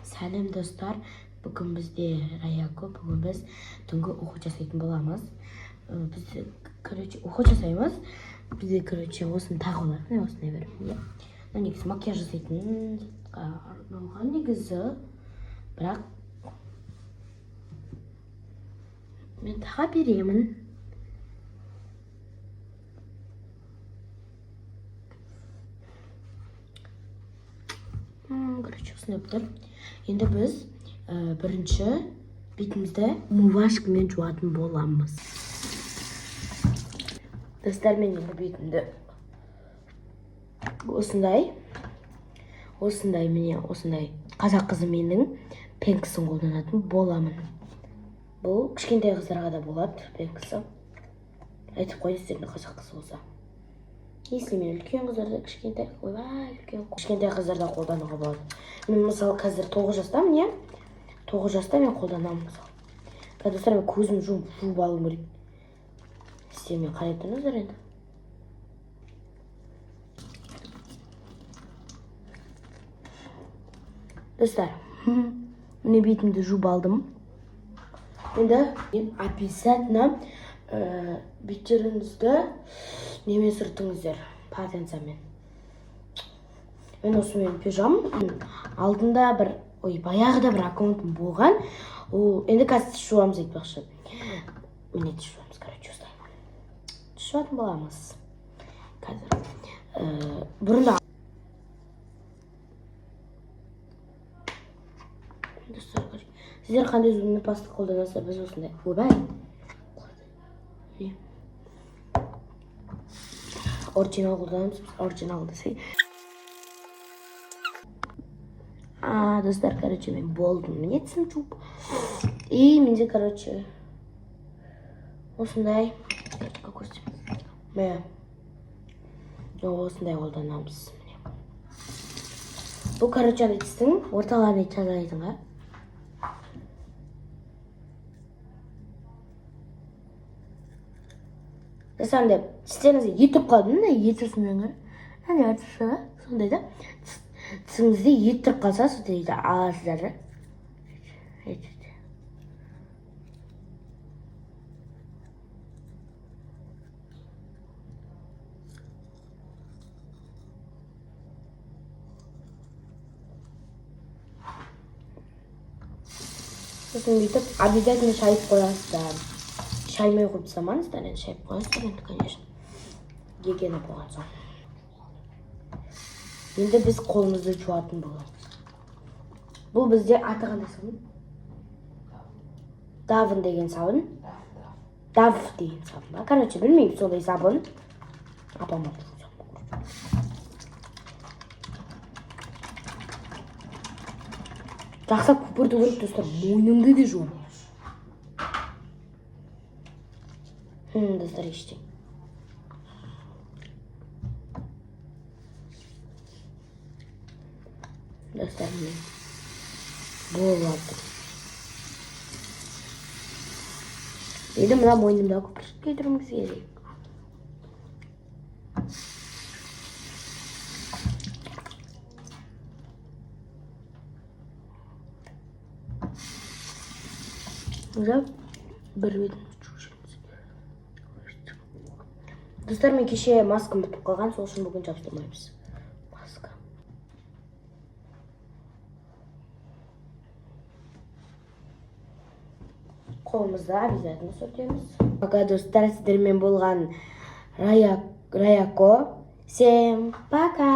Сәлем достар, бүгін бізде Раяко, бүгін біз түнгі ұйқы жасайтын боламыз. Біз, ұйқы жасаймыз. Бізде, осыны тағы олар, осындай бір. Негізі макияж жасайтын арналған негізі, бірақ мен таға беремін. Осындай бұтыр. Енді біз бірінші бетімізді мувашкамен жуатын боламыз. Достар, мен енді бетімді осындай қазақ қызы менің пенкісін қолданатын боламын. Бұл кішкентай қыздарға да болады, пенкісі. Айтып қойдыңыздар, қазақ қызы болса. Если мен үлкен қыздарды кішкентай қыздарда қолдануға болады. Мен мысалы қазір 9 жастамын, не? 9 жаста мен қолданамын мысалы. Достар, мен көзім жуып алуым керек. Сіздер мен қарай тұрыңыздар енді. Достар, міне бетімді жуып алдым. Енді мен обязательно беттеріңізді немен сүртіңіздер, потенциямен. Мен осымен пижам. Алдында баяғыда бір аккаунтым болған. Енді қазір жуамыз айтпақшы. Міне жуамыз, осылай. Жуатын боламыз. Қазір. Бұрында. Сіздер қандай зубный паста қолданасыздар, біз осындай. Ойбай. Оригинал қолданамыз, оригинал десей. Достар, мен болдым. Мен етсім жуып. И менде, осындай. Мә. Осындай қолданамыз. Бұл, әдістің орталарына жазайдыңға. Жасанды, тістеріңізде етіп қалдың да, етсіз мөңір. Әне артышы, сондай да. Тісіңізде еттіріп қалса, сондай да аласыздар. Сосын бүйтіп, обязательно шайып қоясыздар. Шаймай қойып самаңыздар, енді шайып қоясыздар, енді, конечно. Егені болған соң. Енді біз қолымызды жуатын боламыз. Бұл бізде аты қандай сабын? Давын деген сабын. Дав деген сабын ба? Білмеймін, сондай сабын. Апама жақсап көпірді көріп достар, мойнымды де жуам. Достар, ештен. Достар, мен болады. Енді мұна мойнымда көпіршіп кетіріміз керек. Бір бетін жуышымыз. Достар, мен кеше маскам бітіп қалған, сол үшін бүгін жабыстырмаймыз. Маска. Қолымызды обязательно сүртеміз. Пока, достар, сіздермен болған Раяко. Всем пока!